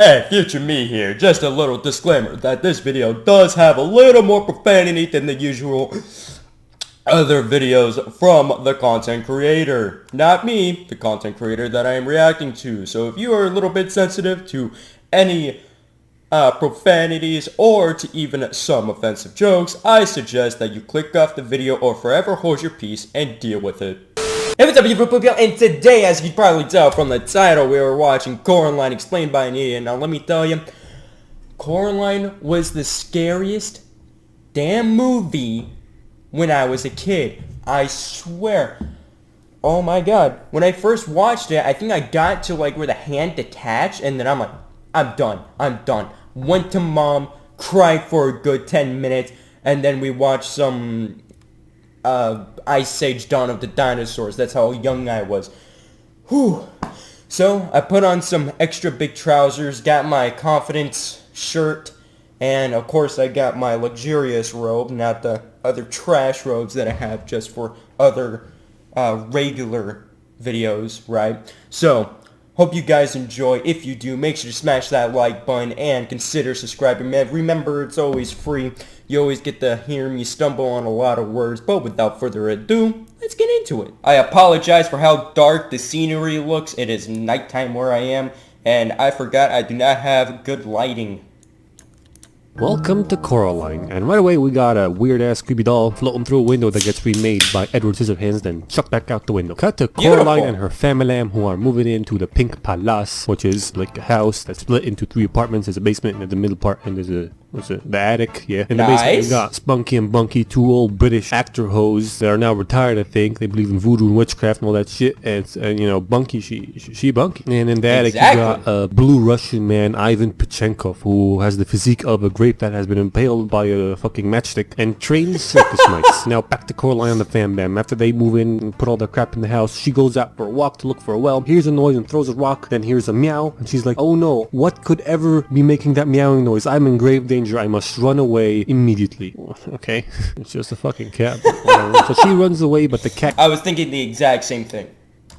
Hey, future me here. Just a little disclaimer that this video does have a little more profanity than the usual other videos from the content creator. Not me, the content creator that I am reacting to. So if you are a little bit sensitive to any profanities or to even some offensive jokes, I suggest that you click off the video or forever hold your peace and deal with it. Hey, what's up, beautiful people? And today, as you can probably tell from the title, we were watching Coraline explained by an idiot. Now, let me tell you, Coraline was the scariest damn movie when I was a kid. I swear. Oh my god. When I first watched it, I think I got to like where the hand detached, and then I'm like, I'm done. Went to mom, cried for a good 10 minutes, and then we watched some Ice Age Dawn of the Dinosaurs. That's how young I was. Whew. So I put on some extra big trousers, got my confidence shirt, and of course I got my luxurious robe, not the other trash robes that I have just for other regular videos, right? So hope you guys enjoy. If you do, make sure to smash that like button and consider subscribing, man. Remember, it's always free. You always get to hear me stumble on a lot of words, but without further ado, let's get into it. I apologize for how dark the scenery looks. It is nighttime where I am, and I forgot I do not have good lighting. Welcome to Coraline, and right away we got a weird-ass creepy doll floating through a window that gets remade by Edward Scissorhands, then chucked back out the window. Cut to Coraline and her family who are moving into the Pink Palace, which is like a house that's split into 3 apartments. There's a basement and the middle part, and there's a the attic, yeah. In the basement we got Spunky and Bunky, 2 old British actor hoes that are now retired, I think. They believe in voodoo and witchcraft and all that shit. And you know, Bunky, she Bunky. And in the attic you got a blue Russian man, Ivan Pechenkov, who has the physique of a grape that has been impaled by a fucking matchstick and trains circus mice. Now back to Coraline and the fam bam. After they move in and put all their crap in the house, she goes out for a walk to look for a well, hears a noise and throws a rock, then hears a meow, and she's like, oh no, what could ever be making that meowing noise? I'm in grave danger. I must run away immediately. Okay, it's just a fucking cat. So she runs away, but the cat... I was thinking the exact same thing.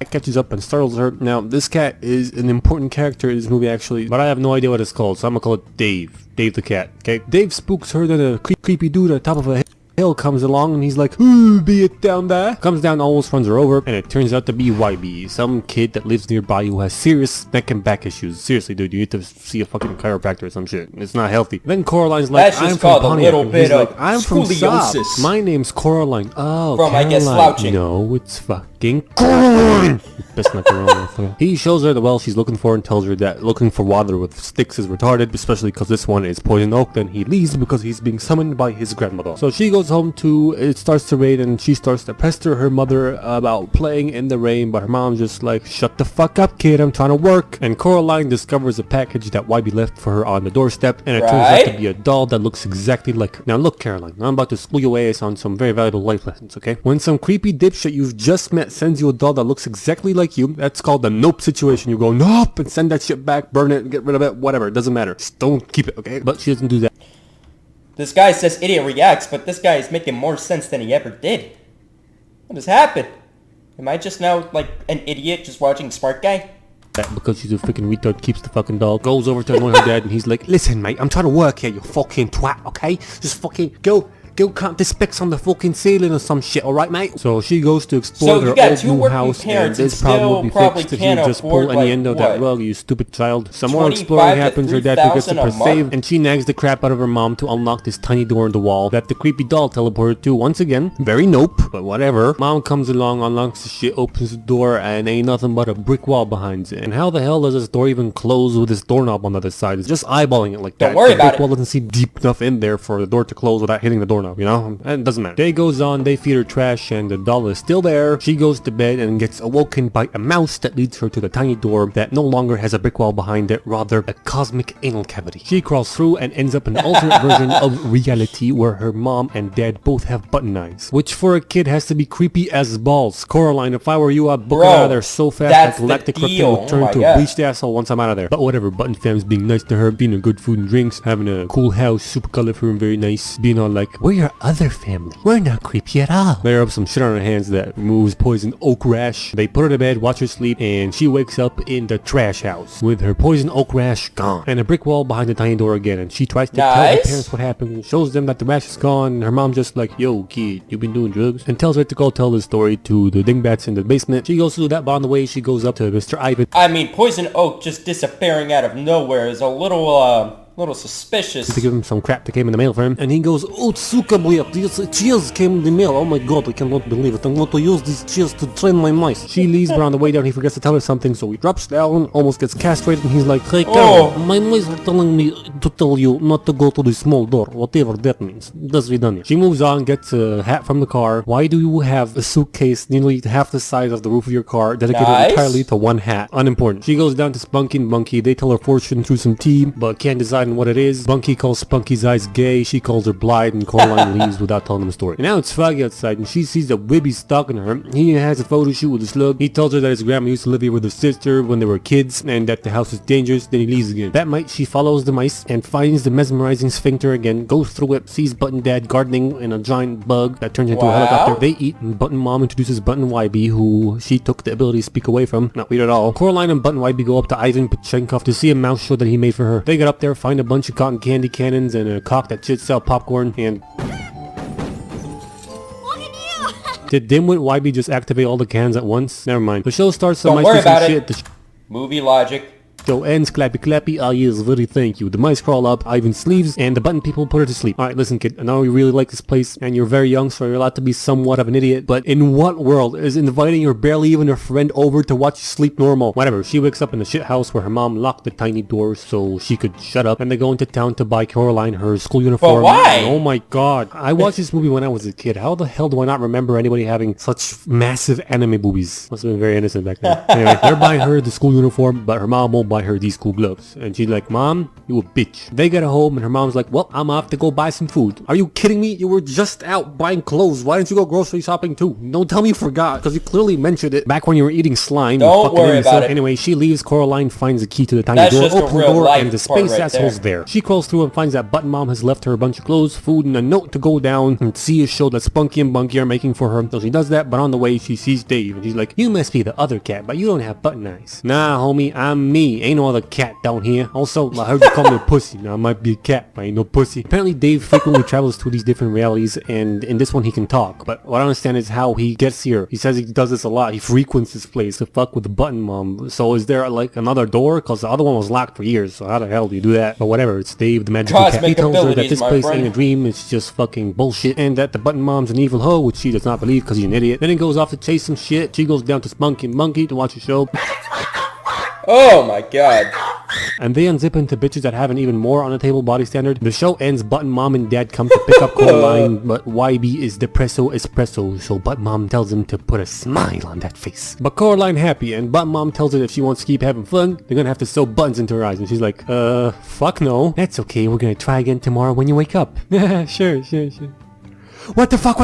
Catches up and startles her. Now, this cat is an important character in this movie, actually, but I have no idea what it's called, so I'm gonna call it Dave. Dave the cat, okay? Dave spooks her, then a creepy dude at the top of a hill comes along and he's like, ooh, be it down there. Comes down, almost runs her over, and it turns out to be YB, some kid that lives nearby who has serious neck and back issues. Seriously, dude, you need to see a fucking chiropractor or some shit. It's not healthy. Then Coraline's like, I'm from Pontiac. And he's like, I'm from Saab. My name's Coraline. Oh, from Caroline. I guess slouching. No, it's fucking Coraline. Best not Coraline. He shows her the well she's looking for and tells her that looking for water with sticks is retarded, especially because this one is poison oak. Then he leaves because he's being summoned by his grandmother. So she goes home to, it starts to rain, and she starts to pester her mother about playing in the rain, but her mom's just like, shut the fuck up, kid, I'm trying to work. And Coraline discovers a package that YB left for her on the doorstep, and it turns out to be a doll that looks exactly like her. Now look, Caroline, I'm about to school your ass on some very valuable life lessons, okay? When some creepy dipshit you've just met sends you a doll that looks exactly like you, that's called the nope situation. You go nope and send that shit back, burn it, get rid of it, whatever, it doesn't matter. Just don't keep it, okay? But she doesn't do that. This guy says idiot reacts, but this guy is making more sense than he ever did. What has happened? Am I just now like an idiot just watching Smart Guy? Because she's a freaking retard, keeps the fucking doll, goes over to annoy her dad, and he's like, listen mate, I'm trying to work here, you fucking twat, okay? Just fucking go count the specks on the fucking ceiling or some shit, alright mate? So she goes to explore her old new house, and this problem will be fixed if you just pull any end of that rug, you stupid child. Some more exploring happens, her dad forgets to press save, and she nags the crap out of her mom to unlock this tiny door in the wall that the creepy doll teleported to once again. Very nope, but whatever. Mom comes along, unlocks the shit, opens the door, and ain't nothing but a brick wall behind it. And how the hell does this door even close with this doorknob on the other side? It's just eyeballing it like that. Don't worry about it. The brick wall doesn't seem deep enough in there for the door to close without hitting the doorknob. You know, and it doesn't matter. Day goes on, they feed her trash, and the doll is still there. She goes to bed and gets awoken by a mouse that leads her to the tiny door that no longer has a brick wall behind it, rather a cosmic anal cavity. She crawls through and ends up in an alternate version of reality where her mom and dad both have button eyes, which for a kid has to be creepy as balls. Coraline, if I were you, I'd book it out of there so fast that Galactic Reptile would turn to a bleached asshole once I'm out of there. But whatever, Button Fam's being nice to her, being a good food and drinks, having a cool house, super colorful and very nice, being all like, where your other family. We're not creepy at all. They rub some shit on her hands that removes poison oak rash. They put her to bed, watch her sleep, and she wakes up in the trash house with her poison oak rash gone and a brick wall behind the tiny door again. And she tries to tell her parents what happened, shows them that the rash is gone, and her mom's just like, yo kid, you been doing drugs? And tells her to go tell the story to the dingbats in the basement. She goes to do that, but on the way she goes up to Mr. Ivan. I mean, poison oak just disappearing out of nowhere is a little suspicious. To give him some crap that came in the mail for him, and he goes, oh suka boy, these cheers came in the mail. Oh my god, I cannot believe it. I'm going to use these cheers to train my mice. She leaves, but on the way down he forgets to tell her something, so he drops down, almost gets castrated, and he's like, hey Carol, my mice are telling me to tell you not to go to the small door, whatever that means. That's redundant. She moves on, gets a hat from the car. Why do you have a suitcase nearly half the size of the roof of your car dedicated entirely to one hat? Unimportant. She goes down to Spunky and Bunky. They tell her fortune through some tea, but can't decide what it is. Bunky calls Spunky's eyes gay, she calls her blind, and Coraline leaves without telling them a story. And now it's foggy outside, and she sees that Wibby's stalking her. He has a photo shoot with a slug. He tells her that his grandma used to live here with her sister when they were kids, and that the house is dangerous. Then he leaves again. That night, she follows the mice and finds the mesmerizing sphincter again, goes through it, sees Button Dad gardening in a giant bug that turns into a helicopter. They eat, and Button Mom introduces Button YB, who she took the ability to speak away from. Not weird at all. Coraline and Button YB go up to Ivan Pachenkov to see a mouse show that he made for her. They get up there, find a bunch of cotton candy cannons and a cock that should sell popcorn, and... Did Dimwit YB just activate all the cans at once? Never mind. The show starts, the mice do some shit. Movie logic. Show ends, clappy clappy, ah yes, very thank you. The mice crawl up Ivan's sleeves, and the button people put her to sleep. Alright, listen kid, I know you really like this place, and you're very young, so you're allowed to be somewhat of an idiot, but in what world is inviting your barely even a friend over to watch you sleep normal? Whatever, she wakes up in the shit house where her mom locked the tiny door so she could shut up, and they go into town to buy Coraline her school uniform. But why? And oh my god, I watched this movie when I was a kid. How the hell do I not remember anybody having such massive anime boobies? Must have been very innocent back then. Anyway, they're buying her the school uniform, but her mom won't buy her these school gloves. And she's like, Mom, you a bitch. They get home and her mom's like, well, I'm off to go buy some food. Are you kidding me? You were just out buying clothes. Why didn't you go grocery shopping too? Don't tell me you forgot, because you clearly mentioned it back when you were eating slime. Don't worry about it. Anyway, she leaves. Coraline finds the key to the tiny door, opens the door, and the space asshole's there. She crawls through and finds that Button Mom has left her a bunch of clothes, food, and a note to go down and see a show that Spunky and Bunky are making for her. So she does that, but on the way she sees Dave, and she's like, you must be the other cat, but you don't have button eyes. Nah, homie, I'm me. Ain't no other cat down here. Also, I heard you call me a pussy. Now I might be a cat, but I ain't no pussy. Apparently Dave frequently travels to these different realities, and in this one he can talk, but what I don't understand is how he gets here. He says he does this a lot. He frequents this place to fuck with the Button Mom. So is there like another door? Because the other one was locked for years, so how the hell do you do that? But whatever, it's Dave the magical cat. He tells her that this place ain't a dream, it's just fucking bullshit, and that the Button Mom's an evil hoe, which she does not believe because he's an idiot. Then he goes off to chase some shit. She goes down to Spunky and Monkey to watch a show. Oh my god. And they unzip into bitches that have an even more on the table body standard. The show ends, Button Mom and Dad come to pick up Coraline, but YB is depresso espresso, so Button Mom tells him to put a smile on that face. But Coraline happy, and Button Mom tells her if she wants to keep having fun, they're gonna have to sew buttons into her eyes, and she's like, fuck no. That's okay, we're gonna try again tomorrow when you wake up. Sure. What the fuck?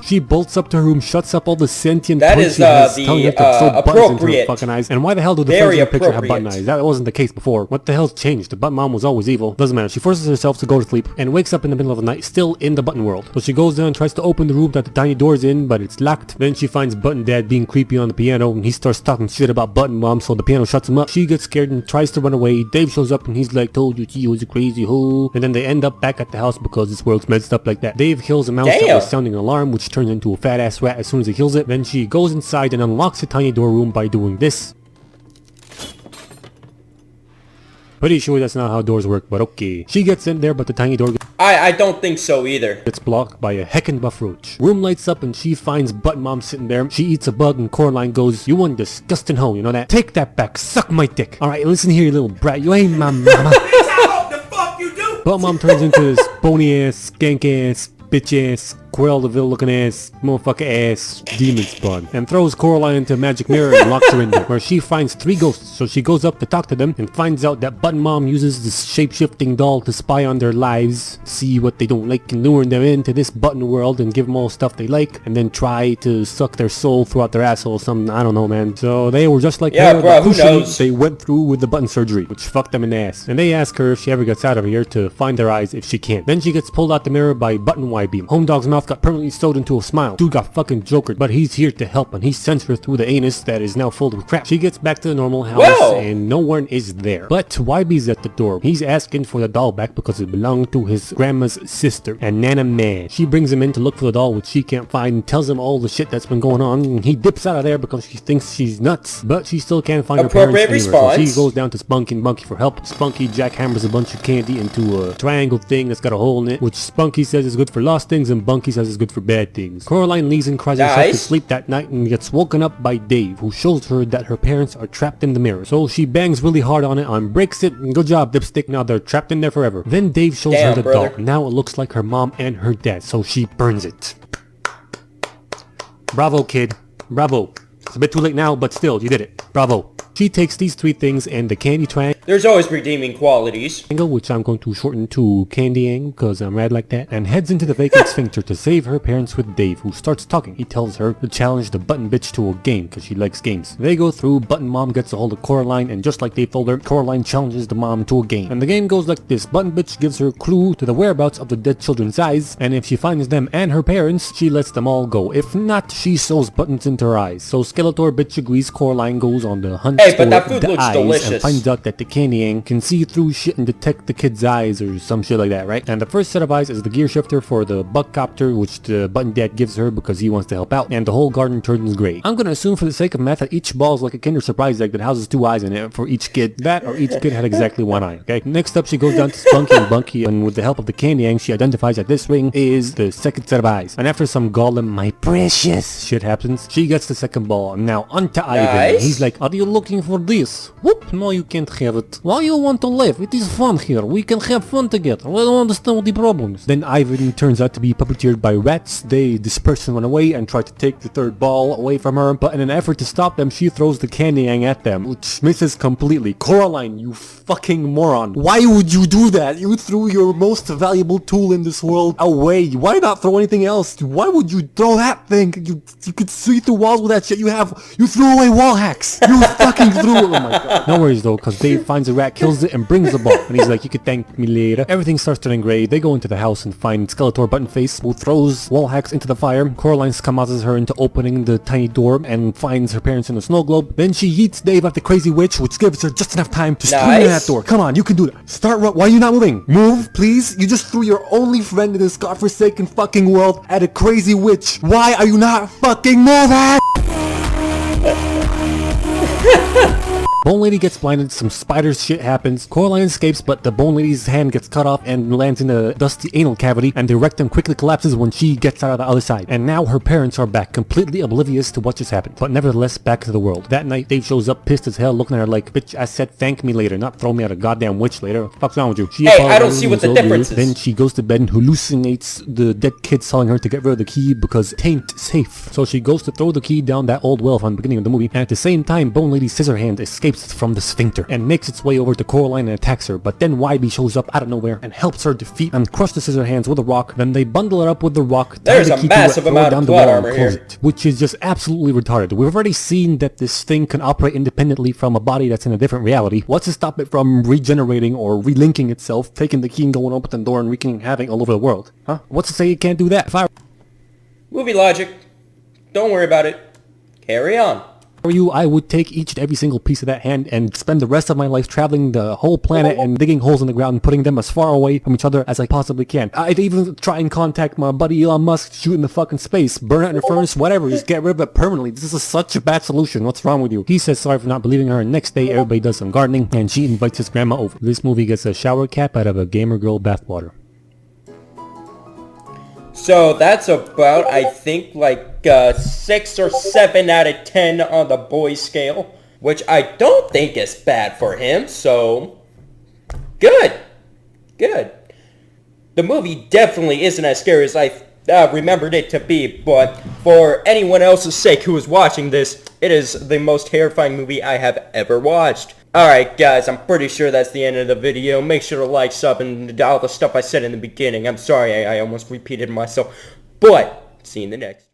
She bolts up to her room, shuts up all the sentient toys she has, telling her to sew buttons into her fucking eyes. And why the hell do the friends in the picture have button eyes? That wasn't the case before. What the hell's changed? The Button Mom was always evil. Doesn't matter. She forces herself to go to sleep and wakes up in the middle of the night, still in the Button world. So she goes down and tries to open the room that the tiny door's in, but it's locked. Then she finds Button Dad being creepy on the piano, and he starts talking shit about Button Mom, so the piano shuts him up. She gets scared and tries to run away. Dave shows up and he's like, told you she was a crazy hoe. And then they end up back at the house because this world's messed up like that. Dave kills a mouse that was sounding an alarm, which turns into a fat ass rat as soon as he kills it. Then she goes inside and unlocks the tiny door room by doing this. Pretty sure that's not how doors work, but okay. She gets in there, but the tiny door I don't think so either. It's blocked by a heckin' buff roach. Room lights up and she finds Button Mom sitting there. She eats a bug and Coraline goes, you one disgusting hoe, you know that? Take that back, suck my dick. Alright, listen here, you little brat, you ain't my mama. That's what the fuck you do! Button Mom turns into this bony ass, skank ass, bitch ass, Cruella de Vil looking ass, motherfucker ass, demon spawn, and throws Coraline into a magic mirror and locks her in there, where she finds 3 ghosts. So she goes up to talk to them and finds out that Button Mom uses this shape-shifting doll to spy on their lives, see what they don't like, and lure them into this button world and give them all stuff they like, and then try to suck their soul throughout their asshole or something. I don't know, man. So they were just like her, bro, who crucially, knows? they went through with the button surgery, which fucked them in the ass. And they ask her if she ever gets out of here to find their eyes if she can. Then she gets pulled out the mirror by Button Y-Beam. Home Dog's mouth got permanently sewed into a smile. Dude got fucking jokered, but he's here to help, and he sends her through the anus that is now filled with crap. She gets back to the normal house, Whoa! and no one is there. But YB's at the door. He's asking for the doll back because it belonged to his grandma's sister, and Nana mad. She brings him in to look for the doll, which she can't find, and tells him all the shit that's been going on, and he dips out of there because she thinks she's nuts, but she still can't find her parents Appropriate anywhere. So she response. goes down to Spunky and Bunky for help. Spunky jackhammers a bunch of candy into a triangle thing that's got a hole in it, which Spunky says is good for lost things and Bunky says is good for bad things. Coraline leaves and cries herself to Nice. sleep that night and gets woken up by Dave, who shows her that her parents are trapped in the mirror. So she bangs really hard on it and breaks it, and good job, Dipstick, now they're trapped in there forever. Then Dave shows Damn, her the brother. doll. Now it looks like her mom and her dad, so she burns it. Bravo, kid. Bravo. It's a bit too late now, but still, you did it. Bravo. She takes these 3 things and the candy There's always redeeming qualities. triangle, which I'm going to shorten to Candyang because I'm rad like that, and heads into the vacant sphincter to save her parents with Dave, who starts talking. He tells her to challenge the Button bitch to a game because she likes games. They go through, Button Mom gets a hold of Coraline, and just like Dave told her, Coraline challenges the mom to a game. And the game goes like this. Button bitch gives her a clue to the whereabouts of the dead children's eyes, and if she finds them and her parents, she lets them all go. If not, she sews buttons into her eyes. So Skeletor bitch agrees. Coraline goes on the hunt Hey, for but that food the looks eyes delicious. and finds out that the Candyang can see through shit and detect the kid's eyes or some shit like that, right? And the first set of eyes is the gear shifter for the Buckcopter, which the Button Dad gives her because he wants to help out, and the whole garden turns gray. I'm gonna assume for the sake of math that each ball is like a Kinder Surprise egg that houses 2 eyes in it for each kid. That or each kid had exactly 1 eye, okay? Next up, she goes down to Spunky and Bunky, and with the help of the Candyang, she identifies that this ring is the second set of eyes. And after some Gollum, my precious shit happens, she gets the second ball. And now onto Ivan. Nice. He's like, are you looking for this? Whoop, no you can't have it. Why you want to live? It is fun here. We can have fun together. I don't understand what the problem is. Then Ivan turns out to be puppeteered by rats. They disperse and run away and try to take the third ball away from her. But in an effort to stop them, she throws the Candyang at them, which misses completely. Coraline, you fucking moron. Why would you do that? You threw your most valuable tool in this world away. Why not throw anything else? Why would you throw that thing? You could see through walls with that shit. You threw away wall hacks. You fucking threw it. Oh my god. No worries though, because Dave finds a rat, kills it, and brings the ball. And he's like, you could thank me later. Everything starts turning gray. They go into the house and find Skeletor Buttonface, who throws wall hacks into the fire. Coraline skamazes her into opening the tiny door and finds her parents in a snow globe. Then she yeets Dave at the crazy witch, which gives her just enough time to scream in that door. Come on, you can do that. Why are you not moving? Move, please. You just threw your only friend in this godforsaken fucking world at a crazy witch. Why are you not fucking moving? Bone Lady gets blinded, some spider shit happens, Coraline escapes, but the Bone Lady's hand gets cut off and lands in a dusty anal cavity, and the rectum quickly collapses when she gets out of the other side. And now her parents are back, completely oblivious to what just happened, but nevertheless back to the world. That night, Dave shows up pissed as hell, looking at her like, bitch, I said thank me later, not throw me at a goddamn witch later. What the fuck's wrong with you? She Hey, I don't apologizes see what and the so difference weird. is. Then she goes to bed and hallucinates the dead kid telling her to get rid of the key because it ain't safe. So she goes to throw the key down that old well from the beginning of the movie, and at the same time, Bone Lady's scissor hand escapes from the sphincter and makes its way over to Coraline and attacks her, but then YB shows up out of nowhere and helps her defeat and crush the scissor hands with a rock. Then they bundle it up with the rock, tie There's the a key to it, massive throw it amount down of the plot wall and armor close here. it, which is just absolutely retarded. We've already seen that this thing can operate independently from a body that's in a different reality. What's to stop it from regenerating or relinking itself, taking the key and going open the door and wreaking havoc all over the world? Huh? What's to say it can't do that? If I Movie logic. Don't worry about it. Carry on. were you, I would take each and every single piece of that hand and spend the rest of my life traveling the whole planet and digging holes in the ground and putting them as far away from each other as I possibly can. I'd even try and contact my buddy Elon Musk, shoot in the fucking space, burn it in a furnace, whatever, just get rid of it permanently. This is such a bad solution. What's wrong with you? He says sorry for not believing her, and next day everybody does some gardening and she invites his grandma over. This movie gets a shower cap out of a gamer girl bathwater. So that's about, I think, like 6 or 7 out of 10 on the boy scale, which I don't think is bad for him, so good. Good. The movie definitely isn't as scary as I remembered it to be, but for anyone else's sake who is watching this, it is the most terrifying movie I have ever watched. Alright guys, I'm pretty sure that's the end of the video. Make sure to like, sub, and all the stuff I said in the beginning. I'm sorry I almost repeated myself, but see you in the next.